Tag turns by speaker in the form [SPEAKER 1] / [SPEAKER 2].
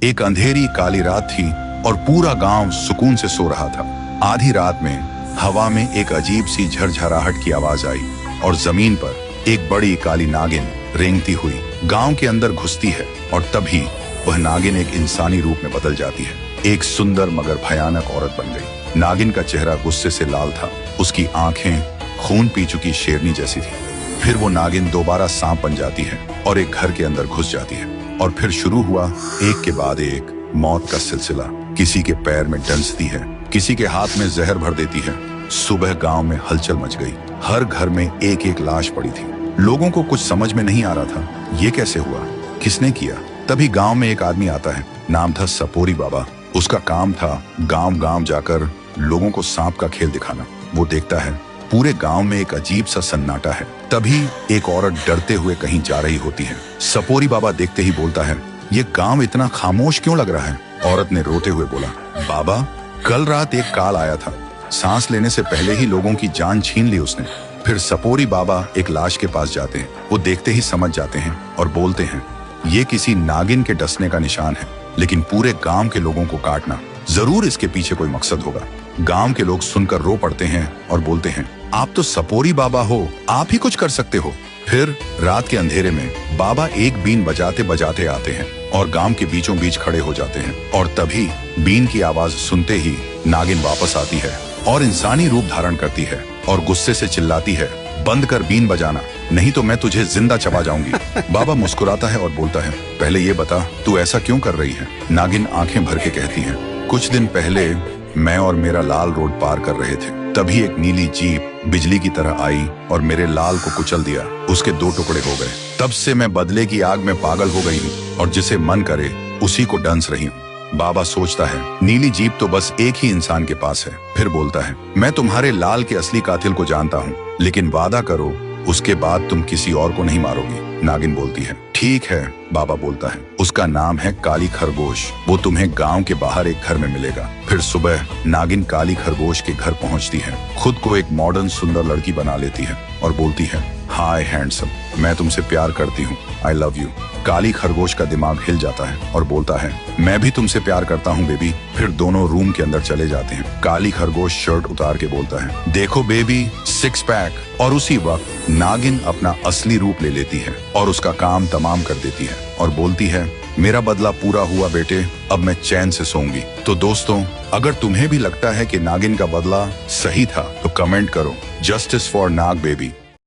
[SPEAKER 1] एक अंधेरी काली रात थी और पूरा गांव सुकून से सो रहा था। आधी रात में हवा में एक अजीब सी झरझराहट की आवाज आई और जमीन पर एक बड़ी काली नागिन रेंगती हुई गांव के अंदर घुसती है। और तभी वह नागिन एक इंसानी रूप में बदल जाती है। एक सुंदर मगर भयानक औरत बन गई। नागिन का चेहरा गुस्से से लाल था, उसकी आंखें खून पी चुकी शेरनी जैसी थी। फिर वो नागिन दोबारा सांप बन जाती है और एक घर के अंदर घुस जाती है। और फिर शुरू हुआ एक के बाद एक मौत का सिलसिला। किसी के पैर में डंसती है, किसी के हाथ में जहर भर देती है। सुबह गांव में हलचल मच गई। हर घर में एक एक लाश पड़ी थी। लोगों को कुछ समझ में नहीं आ रहा था, ये कैसे हुआ, किसने किया। तभी गांव में एक आदमी आता है, नाम था सपोरी बाबा। उसका काम था गांव गांव जाकर लोगों को सांप का खेल दिखाना। वो देखता है पूरे गांव में एक अजीब सा सन्नाटा है। तभी एक औरत डरते हुए कहीं जा रही होती है। सपोरी बाबा देखते ही बोलता है, ये गांव इतना खामोश क्यों लग रहा है। औरत ने रोते हुए बोला, बाबा कल रात एक काल आया था, सांस लेने से पहले ही लोगों की जान छीन ली उसने। फिर सपोरी बाबा एक लाश के पास जाते हैं। वो देखते ही समझ जाते हैं और बोलते हैं, ये किसी नागिन के डसने का निशान है, लेकिन पूरे गांव के लोगों को काटना, जरूर इसके पीछे कोई मकसद होगा। गांव के लोग सुनकर रो पड़ते हैं और बोलते हैं, आप तो सपोरी बाबा हो, आप ही कुछ कर सकते हो। फिर रात के अंधेरे में बाबा एक बीन बजाते बजाते आते हैं और गांव के बीचों बीच खड़े हो जाते हैं। और तभी बीन की आवाज सुनते ही नागिन वापस आती है और इंसानी रूप धारण करती है और गुस्से से चिल्लाती है, बंद कर बीन बजाना, नहीं तो मैं तुझे जिंदा चबा जाऊंगी। बाबा मुस्कुराता है और बोलता है, पहले ये बता तू ऐसा क्यों कर रही है। नागिन आंखें भर के कहती है, कुछ दिन पहले मैं और मेरा लाल रोड पार कर रहे थे, तभी एक नीली जीप बिजली की तरह आई और मेरे लाल को कुचल दिया। उसके 2 टुकड़े हो गए। तब से मैं बदले की आग में पागल हो गई हूँ और जिसे मन करे उसी को डंस रही हूँ। बाबा सोचता है, नीली जीप तो बस एक ही इंसान के पास है। फिर बोलता है, मैं तुम्हारे लाल के असली कातिल को जानता हूँ, लेकिन वादा करो उसके बाद तुम किसी और को नहीं मारोगी। नागिन बोलती है, ठीक है। बाबा बोलता है, उसका नाम है काली खरगोश, वो तुम्हें गांव के बाहर एक घर में मिलेगा। फिर सुबह नागिन काली खरगोश के घर पहुंचती है, खुद को एक मॉडर्न सुंदर लड़की बना लेती है और बोलती है, हाय हैंडसम, मैं तुमसे प्यार करती हूँ, आई लव यू। काली खरगोश का दिमाग हिल जाता है और बोलता है, मैं भी तुमसे प्यार करता हूँ बेबी। फिर दोनों रूम के अंदर चले जाते हैं। काली खरगोश शर्ट उतार के बोलता है, देखो बेबी, 6 पैक। और उसी वक्त नागिन अपना असली रूप ले लेती है और उसका काम तमाम कर देती है और बोलती है, मेरा बदला पूरा हुआ बेटे, अब मैं चैन से सोऊंगी। तो दोस्तों, अगर तुम्हें भी लगता है कि नागिन का बदला सही था तो कमेंट करो, जस्टिस फॉर नाग बेबी।